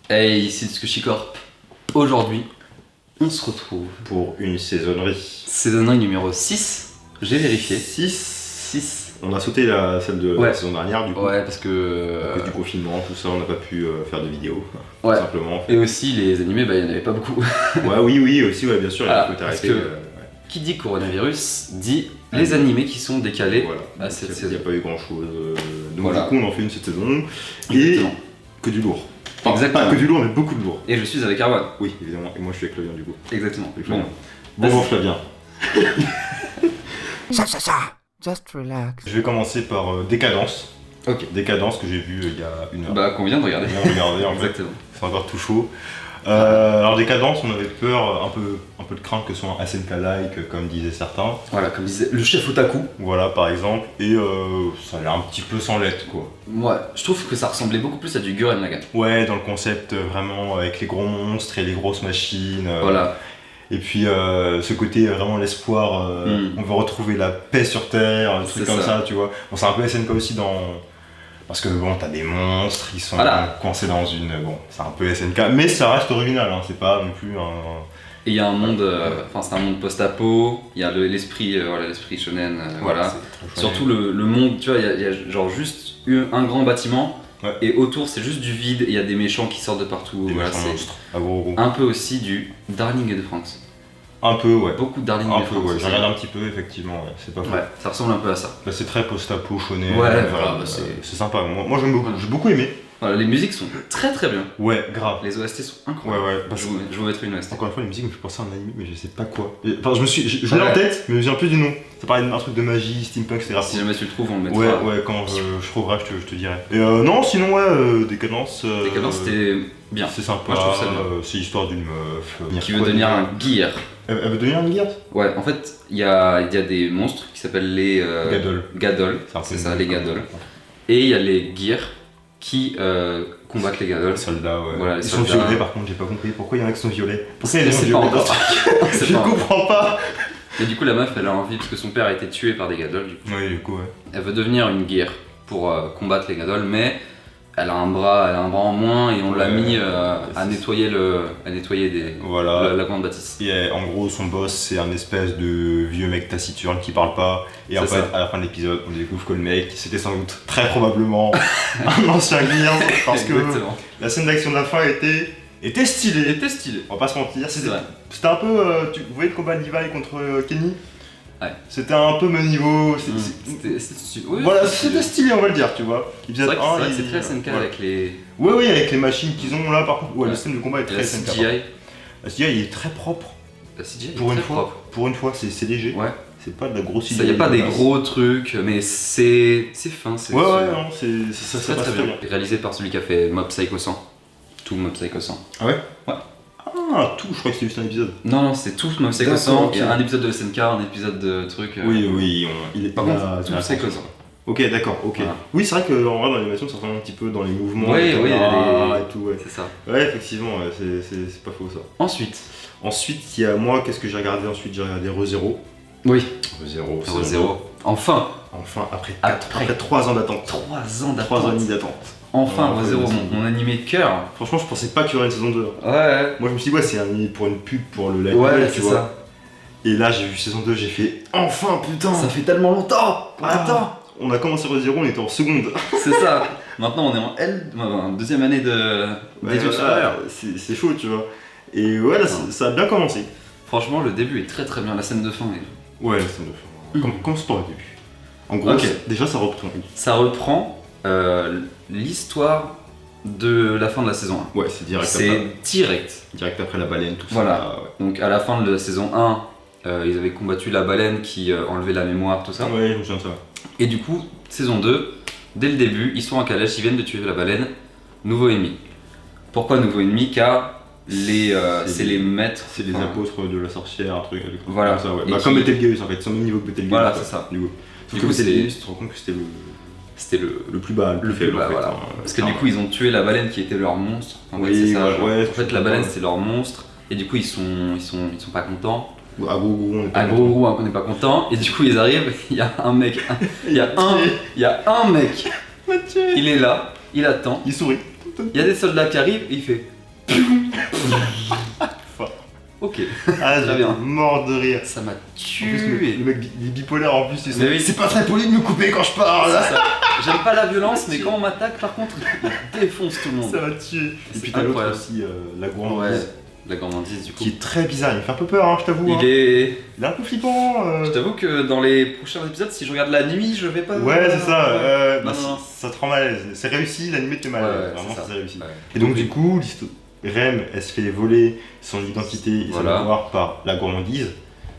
Hey, ici Tsukushi Corp. Aujourd'hui, on se retrouve. Pour une saisonnerie. Saisonnerie numéro 6. J'ai vérifié. 6. On a sauté celle de la saison dernière du coup. Ouais, parce que. À cause du confinement, tout ça, on n'a pas pu faire de vidéos. Ouais. Tout simplement. Et aussi, les animés, il n'y en avait pas beaucoup. oui, aussi, bien sûr, il y a Parce arrêté. que qui dit coronavirus dit les animés qui sont décalés Voilà. à cette saison. Il n'y a pas eu grand chose. Donc Voilà. du coup, on en fait une cette saison. Exactement. Et que du lourd. Exactement. Pas que du lourd, mais beaucoup de lourd. Et je suis avec Arwan. Oui, évidemment. Et moi, je suis avec Flavien du coup. Exactement. Avec Bon. Flavien. Bonjour Flavien. Ça. Just relax. Je vais commencer par Décadence. Ok. Décadence que j'ai vu il y a une heure. Bah, qu'on vient de regarder. Bien regardé en fait. Exactement. C'est encore tout chaud. Alors Décadence, on avait peur, un peu de crainte que ce soit un SNK-like, comme disaient certains. Voilà, comme disait le chef Otaku. Voilà, par exemple. Et ça a l'air un petit peu sans lettres, quoi. Ouais, je trouve que ça ressemblait beaucoup plus à du Gurren Lagann. Ouais, dans le concept vraiment avec les gros monstres et les grosses machines. Voilà. Et puis ce côté vraiment l'espoir, on veut retrouver la paix sur Terre, un truc C'est comme ça. ça, tu vois. Bon, c'est un peu SNK aussi dans... Parce que bon, t'as des monstres, ils sont Voilà. coincés dans une... Bon, c'est un peu SNK, mais ça reste original, hein, c'est pas non plus un... Et il y a un monde, c'est un monde post-apo, il y a l'esprit l'esprit shonen, voilà. c'est très Surtout le monde, tu vois, il y a genre juste un grand bâtiment, Ouais. et autour c'est juste du vide, et il y a des méchants qui sortent de partout. des Voilà, méchants c'est monstres, à gros. un peu aussi du Darling de France. Un peu, ouais. Beaucoup de Darling Un de peu, France. ouais. aussi. J'ai regardé un petit peu, effectivement, ouais. C'est pas faux. Ouais, ça ressemble un peu à ça. Là, c'est très post-apo, shonen. Ouais, voilà, bah, c'est sympa. Moi j'aime beaucoup. Voilà. J'ai beaucoup aimé. Voilà, les musiques sont très très bien. Ouais, grave. Les OST sont Ouais, incroyables. ouais. Parce que, Je vous mettrai une OST. encore une fois, les musiques me font penser à un anime, mais je sais pas quoi. Enfin, je l'ai Ouais. en tête, mais je me souviens plus du nom. Ça parlait d'un truc de magie, steampunk, etc. Si jamais tu le trouves, on le mettra. Ouais, quand je trouverai, je te dirai. Et non, sinon, Décadence. Décadence, c'était bien. C'est sympa. Moi, je trouve ça bien. C'est l'histoire d'une meuf. Qui veut devenir un gear. Elle veut devenir une guerre. Ouais, en fait, il y a des monstres qui s'appellent les Gadol. C'est un peu C'est une- ça, les Gadol. Et il y a les Gear qui combattent les Gadol. Les soldats, ouais. Voilà, les Ils sont soldats. violets par contre, j'ai pas compris. Pourquoi il y en a qui sont violets? Pourquoi Je ils sont sais pas violets? encore. Je C'est pas encore. comprends pas. Et du coup, la meuf, elle a envie, parce que son père a été tué par des Gadol, du coup. Oui, du coup, ouais. Elle veut devenir une Gear pour combattre les Gadol, mais elle a un bras en moins et on l'a Ouais, mis c'est à nettoyer Voilà. la grande bâtisse. Et en gros, son boss, c'est un espèce de vieux mec taciturne qui parle pas. Et en C'est fait, ça. à la fin de l'épisode, on découvre que le mec, c'était sans doute très probablement un ancien Gears. Parce que Exactement. la scène d'action de la fin était stylée. C'était stylé. On va pas se mentir. C'est vrai. C'était un peu. Vous voyez le combat de Levi contre Kenny? Ouais. C'était un peu mon niveau. C'était stylé. Oui, Voilà, c'était c'était stylé, on va le dire, tu vois. C'est Épisode vrai que 1, c'est vrai que c'est très SNK ouais. avec les Oui, avec les machines qu'ils ont là, par contre. Ouais, Ouais. le système de combat est très la SNK. CGI. La CGI, il est très propre. La CGI Pour est une très fois, propre. pour une fois, c'est léger. Ouais. C'est pas de la grosse Il n'y a pas des gros trucs, mais c'est fin. C'est Ouais, c'est- non, ça très passe très bien. Réalisé par celui qui a fait Mob Psycho 100. Tout Mob Psycho 100. Ah ouais Ouais. Ah, tout, je crois que c'était juste un épisode. Non, c'est tout Mob Psycho D'accord, 100. ok. Il y a un épisode de SNK, un épisode de truc. Oui, il est Par il a- contre, tout il a- Psycho 100. Ok, d'accord, ok. Voilà. Oui, c'est vrai que en vrai, dans l'animation, ça ressemble un petit peu dans les mouvements. Oui, les oui, caméras les- et tout, ouais. C'est ça. Ouais, effectivement, ouais, c'est pas faux ça. Ensuite. Ensuite, il y a moi, qu'est-ce que j'ai regardé ensuite? J'ai regardé ReZero. Oui. ReZero, Zéro, zéro. Enfin. Enfin, après Après 3 ans d'attente. 3 ans 3 ans et d'attente. demi d'attente. Enfin, Ouais, Zéro, ouais, mon animé de cœur. Franchement, je pensais pas qu'il y aurait une saison 2. Ouais, Moi, je me suis dit, ouais, c'est un anime pour une pub pour le live, ouais, tu c'est vois. ça. Et là, j'ai vu saison 2, j'ai fait enfin, putain. Ça fait tellement longtemps. Ah. Attends. On a commencé ReZero, on était en seconde. C'est ça. Maintenant, on est en deuxième année d'études Ouais, supérieures. c'est chaud, tu vois. Et ouais, là, ça a bien commencé. Franchement, le début est très très bien. La scène de fin est... Ouais, la scène de fin. Comment c'est pas au début? En gros, Ok. déjà, ça reprend. Ça reprend l'histoire de la fin de la saison 1. Ouais, c'est direct C'est après. direct. Direct après la baleine, tout Voilà. ça. Donc à la fin de la saison 1, ils avaient combattu la baleine qui enlevait la mémoire, tout ça. Ouais, je me souviens de ça. Et du coup, saison 2, dès le début, ils sont en calèche, ils viennent de tuer la baleine. Nouveau ennemi. Pourquoi nouveau ennemi? Car c'est les maîtres. C'est les apôtres de la sorcière, un truc Voilà. comme ça, ouais. Et Bah, qui- comme Betelgeuse en fait, c'est au même niveau que Betelgeuse. Voilà, quoi, c'est ça. Du coup. Sauf Du que coup, Betelgeuse, tu te rends compte que c'était C'était le plus bas, le plus faible, bas, en fait, voilà. hein. Parce que du coup, ils ont tué la baleine qui était leur monstre. En fait, Oui, c'est ça, ouais, genre. ouais, En fait, la baleine, c'est leur monstre. Et du coup, ils sont pas contents. À gros gros, on est pas À gros gros, on n'est pas content. Et du coup, ils arrivent. Il y a un mec. Il y a un mec. Il est là. Il attend. Il sourit. Il y a des soldats qui arrivent. Et il fait Ok, Ah, Très j'ai bien. mort de rire. ça m'a En plus, tué. le mec il est bipolaire en plus, tu sais. Mais oui. C'est pas très poli de me couper quand je parle. C'est ça. J'aime pas la violence, mais quand on m'attaque, par contre, il défonce tout le monde. Ça m'a tué. Et C'est puis t'as l'autre incroyable. aussi, la gourmandise, Ouais, la gourmandise du coup. qui est très bizarre. Il me fait un peu peur, hein, je t'avoue. hein. Il est. Il est un peu flippant. Je t'avoue que dans les prochains épisodes, si je regarde la nuit, je vais pas. Ouais, c'est ça. Non, Bah, non. ça te rend mal à l'aise. C'est réussi, l'animé te fait mal à l'aise. Ouais, Vraiment, c'est ça. c'est réussi. Ouais. Et donc, du coup, Rem, elle se fait voler son identité et Voilà. sa mémoire par la gourmandise,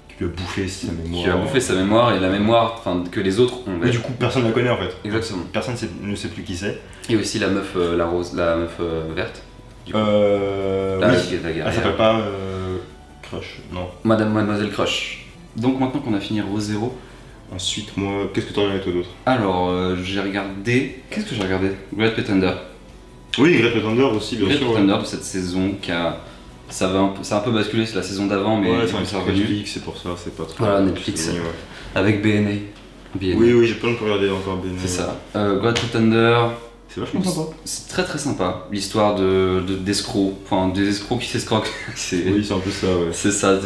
qui lui a bouffé sa mémoire. Qui a bouffé sa mémoire et la mémoire enfin, que les autres ont. Mais du coup, personne ne la connaît en fait. Exactement. Personne ne sait plus qui c'est. Et aussi la meuf, la rose, la meuf verte. Du coup. Oui. La guerrière. Elle s'appelle pas Crush, non. Mademoiselle Crush. Donc maintenant qu'on a fini Rose Zero, Ensuite, moi, qu'est-ce que t'en as toi d'autre? alors j'ai regardé. Qu'est-ce que j'ai regardé? Great Pretender. Oui, Great Pretender aussi, bien Great sûr. Pretender de cette saison qui a. Ça a un peu basculé, c'est la saison d'avant, mais Ouais, du c'est coup, un c'est truc revenu. Netflix, c'est pour ça, c'est pas trop. Voilà, Netflix. c'est mignon, ouais. Avec BNA. Oui, oui, j'ai plein de regarder encore BN. C'est ça. Great Pretender, C'est vachement sympa. c'est très très sympa. L'histoire d'escrocs, enfin des escrocs qui s'escroquent. c'est Oui, c'est un peu ça, ouais. c'est ça,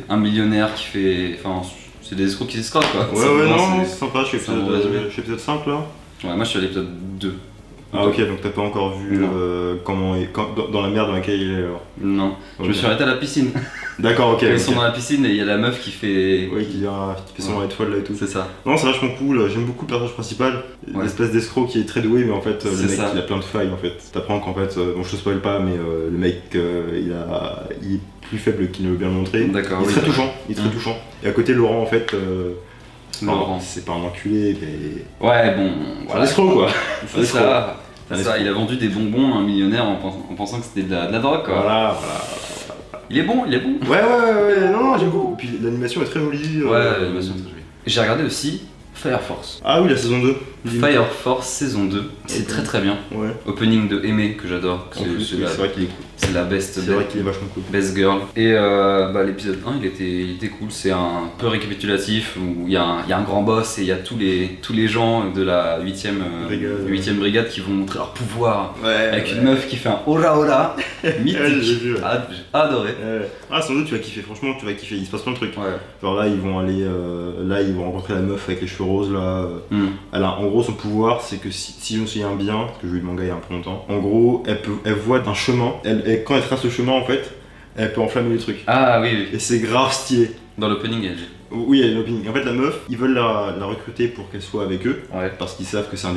un millionnaire qui fait. Enfin, c'est des escrocs qui s'escroquent quoi. Ouais, ouais, Simplement, non, c'est- c'est sympa, je suis c'est un bon résumé. épisode 5 là. Ouais, moi je suis à l'épisode 2. Ah, ok, donc t'as pas encore vu Non. dans la mer dans laquelle il est alors. Non, je me Ok. suis arrêté à la piscine. D'accord, ok. Ils ok. sont dans la piscine et il y a la meuf qui fait. Oui, qui fait son étoile là et tout. C'est ça. Non, c'est vachement cool, j'aime beaucoup le personnage principal, Ouais. l'espèce d'escroc qui est très doué, mais en fait, le C'est mec ça. il a plein de failles en fait. T'apprends qu'en fait, bon, je te spoil pas, mais le mec il est plus faible qu'il ne veut bien le montrer. D'accord, Il est oui. très touchant, il est très Mm. touchant. Et à côté, Laurent en fait, Laurent. c'est pas un enculé, mais. Ouais, bon. C'est un escroc quoi. C'est ça. Un C'est ça, il a vendu des bonbons à un millionnaire en pensant que c'était de la drogue quoi. Voilà. Il est bon, il est bon. Ouais, non, j'aime beaucoup. Puis l'animation est très jolie. Ouais, l'animation est très jolie. J'ai regardé aussi Fire Force. Ah oui, la saison 2. Fire Force saison 2, c'est Ok. très très bien. Ouais. Opening de Aimé que j'adore, En plus, c'est oui, la, c'est vrai qu'il est cool. c'est la best, C'est vrai qu'il est vachement cool. best girl. Et l'épisode 1 il était cool, c'est un peu récapitulatif où il y a un grand boss et il y a tous les gens de la 8ème brigade qui vont montrer leur pouvoir Ouais. avec une meuf qui fait un ora ora mythique. Ouais, j'ai vu, ouais. J'ai adoré. Ah, saison 2, tu vas kiffer, franchement, tu vas kiffer. Il se passe plein de trucs. Ouais. Genre là, ils vont aller. Là, ils vont rencontrer la meuf avec les cheveux roses là. Hmm. En gros, son pouvoir, c'est que si je me souviens bien, parce que j'ai vu le manga il y a un peu longtemps, en gros, elle voit un chemin. Quand elle trace le chemin, en fait, elle peut enflammer les trucs. Ah oui, oui. Et c'est grave stylé. Dans l'opening elle dit. Oui, il y a une opinion. En fait, la meuf, ils veulent la recruter pour qu'elle soit avec eux, Ouais. parce qu'ils savent que c'est un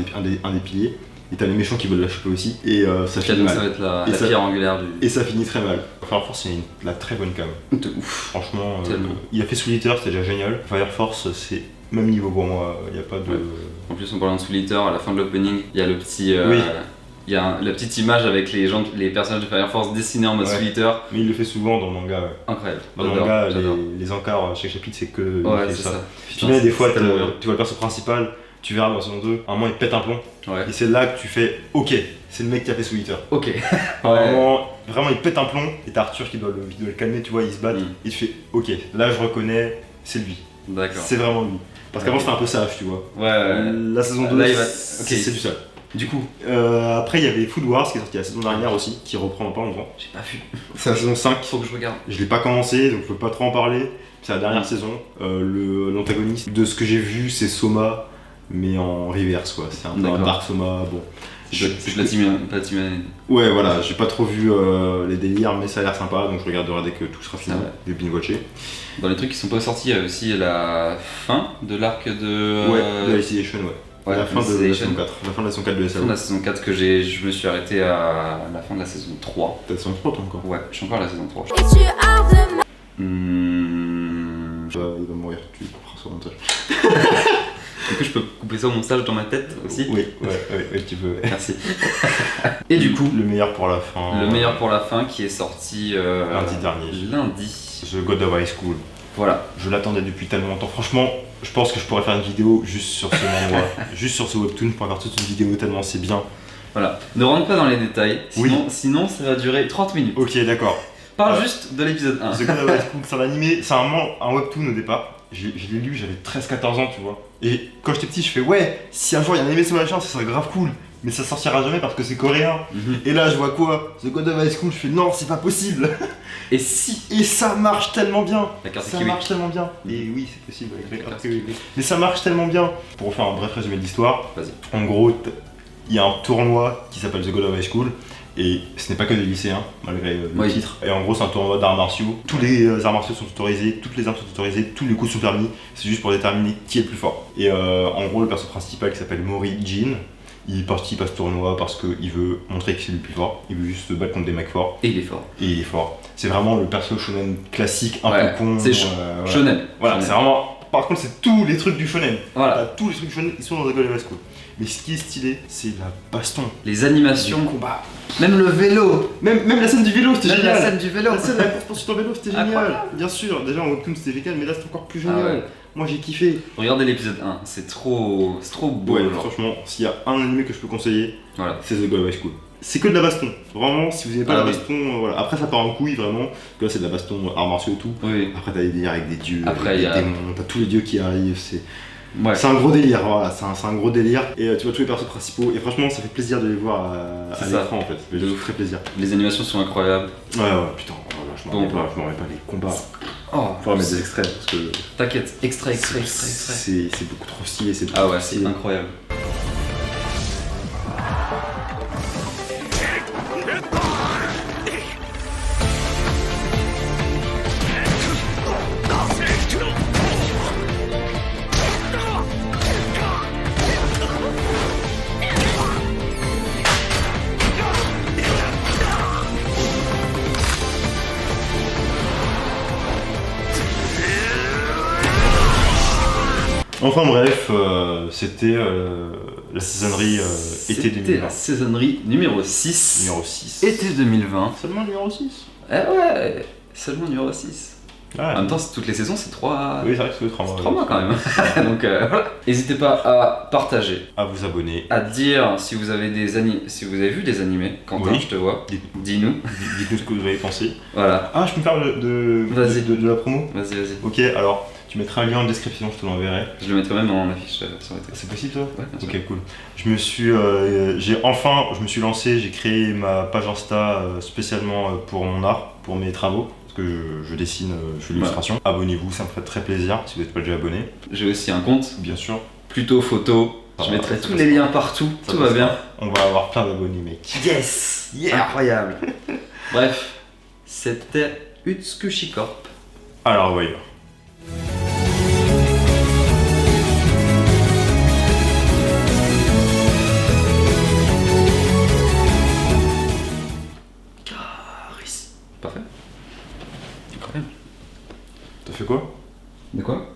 des piliers. Et t'as les méchants qui veulent la choper aussi. Et ça finit Donc ça va mal. être la Et ça- pierre angulaire du. Et ça finit très mal. Fire Force, c'est la très bonne cam. De ouf. Franchement, Tellement. il a fait Soul Eater, c'était déjà génial. Fire Force, c'est même niveau pour moi. Il n'y a pas de. Ouais. En plus, en parlant de Soul Eater, à la fin de l'opening, il y a le petit. Oui. Il y a la petite image avec les personnages de Fire Force dessinés en mode Ouais. Soul Eater. Mais il le fait souvent dans le manga. Ouais. Incroyable. Dans le J'adore, manga, j'adore. les encarts, chaque chapitre, c'est que. il Ouais, fait c'est ça. Puis même des fois, c'est tellement bien. tu vois le perso principal, tu verras dans saison 2, à un moment il pète un plomb. Ouais. Et c'est là que tu fais ok, c'est le mec qui a fait Soul Eater. Ok. Ouais. Vraiment, il pète un plomb et t'as Arthur qui doit le calmer, tu vois, ils se battent. Mm. Et tu fais ok, là je reconnais, c'est lui. D'accord. C'est vraiment lui. Parce qu'avant c'était un peu sage, tu vois. Ouais. La saison 2, Là, il va- c'est du sale. Du coup, Après, il y avait Food Wars qui est sorti la saison dernière aussi, qui reprend dans pas longtemps. j'ai pas vu. C'est la saison 5. Faut que je regarde. Je l'ai pas commencé, donc je peux pas trop en parler. C'est la dernière saison. L'antagoniste, de ce que j'ai vu, c'est Soma, mais en reverse quoi. C'est un peu un D'accord. Dark Soma. Bon. C'est Platinum. Ouais, voilà, j'ai pas trop vu les délires, mais ça a l'air sympa, donc je regarderai dès que tout sera fini. Ah ouais. Je vais binge-watcher. Dans les trucs qui sont pas sortis, il y a aussi la fin de l'arc de. Ouais, de Alicization, ouais. Ouais, la fin de la Alicization. saison 4. La fin de la saison 4 de La fin de SAO. la saison 4 que je me suis arrêté à la fin de la saison 3. T'as la saison 3 toi encore. Ouais, je suis encore à la saison 3. Il va mourir, tu feras sur le montage. Du coup, je peux couper ça au montage dans ma tête aussi. Oui, ouais, tu peux. Merci. Et du coup, Le meilleur pour la fin. le meilleur pour la fin qui est sorti Lundi dernier. lundi. The God of High School. Voilà. Je l'attendais depuis tellement longtemps. Franchement, je pense que je pourrais faire une vidéo juste sur ce manga, juste sur ce webtoon pour avoir toute une vidéo tellement c'est bien. Voilà. Ne rentre pas dans les détails, Oui. sinon ça va durer 30 minutes. Ok, d'accord. Parle juste de l'épisode 1. The God of High School, c'est un animé, c'est un webtoon au départ. Je l'ai lu, j'avais 13-14 ans, tu vois. Et quand j'étais petit, je fais ouais, si un jour il y a un animé sur ma chaîne, ça serait grave cool. mais ça sortira jamais parce que c'est coréen. Mhm. Et là, je vois quoi? The God of High School, je fais non, c'est pas possible. Et si Et ça marche tellement bien. D'accord, c'est Ça kiwi. marche tellement bien. Mhm. Et oui, c'est possible avec D'accord, Record c'est Kiwi. kiwi. Mais ça marche tellement bien. Pour faire un bref résumé de l'histoire, Vas-y. en gros, il y a un tournoi qui s'appelle The God of High School. Et ce n'est pas que des lycéens, malgré le Oui. titre. Et en gros, c'est un tournoi d'arts martiaux. Tous les arts martiaux sont autorisés, toutes les armes sont autorisées, tous les coups sont permis. C'est juste pour déterminer qui est le plus fort. Et en gros, le perso principal qui s'appelle Mori Jin, il participe à ce tournoi parce qu'il veut montrer que c'est le plus fort. Il veut juste se battre contre des mecs forts. Et il est fort. Et il est fort. C'est vraiment le perso shonen classique, un Ouais, peu con. c'est voilà. Shonen. Voilà, Shonen. c'est vraiment. Par contre, c'est tous les trucs du shonen. Voilà. Tous les trucs du shonen, ils sont dans The God of High School. Mais ce qui est stylé, c'est la baston. Les animations, Les combats. même le vélo. Même la scène du vélo, c'était Même génial. la scène du vélo. La scène de la course poursuite en vélo, c'était génial. Incroyable. Bien sûr, déjà en webtoon c'était génial, mais là c'est encore plus Ah génial. ouais. Moi j'ai kiffé. Regardez l'épisode 1, c'est trop beau. Ouais, genre. franchement, s'il y a un anime que je peux conseiller, Voilà. c'est The God of High School. C'est que de la baston. Vraiment, si vous n'aimez pas Ah la oui. baston, voilà. Après ça part en couille vraiment. Parce que là c'est de la baston arts martiaux et tout. Oui. Après t'as des délires avec des dieux, Après, avec il y a- des démons, t'as tous les dieux qui arrivent. Ouais. C'est un gros délire, voilà, c'est un gros délire. Et tu vois tous les persos principaux. Et franchement, ça fait plaisir de les voir à C'est ça. l'écran en fait. Ça fait De juste très plaisir. Les animations sont incroyables. Ouais, putain, voilà, je m'en Bon. remets pas, je m'en remets pas les combats. Oh, Faut mettre des extraits parce que. t'inquiète, extrait. C'est beaucoup trop stylé, c'est beaucoup Ah trop ouais, c'est stylé. incroyable. Enfin bref, c'était la saisonnerie été C'était 2020. la saisonnerie numéro 6. Numéro 6. Été 2020. Seulement numéro 6. Eh ouais, seulement numéro 6. En Ah, même temps, toutes les saisons, c'est 3... oui, c'est vrai que c'est 3 mois. 3 mois quand même. Donc voilà. N'hésitez pas à partager, À vous abonner. à dire si vous avez si vous avez vu des animés. Quentin, Oui. je te vois. Dites- Dis-nous. Dites-nous ce que vous avez pensé. Voilà. Ah, je peux me faire Vas-y. de la promo. Vas-y. Ok, alors tu mettras un lien en description, je te l'enverrai. Je le mettrai même en affiche sur la télé. C'est possible toi? Ouais, bien sûr. Ok, cool. Je me suis lancé, j'ai créé ma page Insta spécialement pour mon art, pour mes travaux. Parce que je dessine, je fais l'illustration. Abonnez-vous, ça me ferait très plaisir si vous n'êtes pas déjà abonné. J'ai aussi un compte, Bien sûr. plutôt photo. Ça Je va, mettrai ça tous passe les pas. liens partout. Ça Tout va passe bien. pas. On va avoir plein d'abonnés, mec. Yes! Incroyable. Bref, c'était Utsukushi Corp. Alors, voyons. Caris. Parfait. Incroyable. T'as fait quoi? De quoi?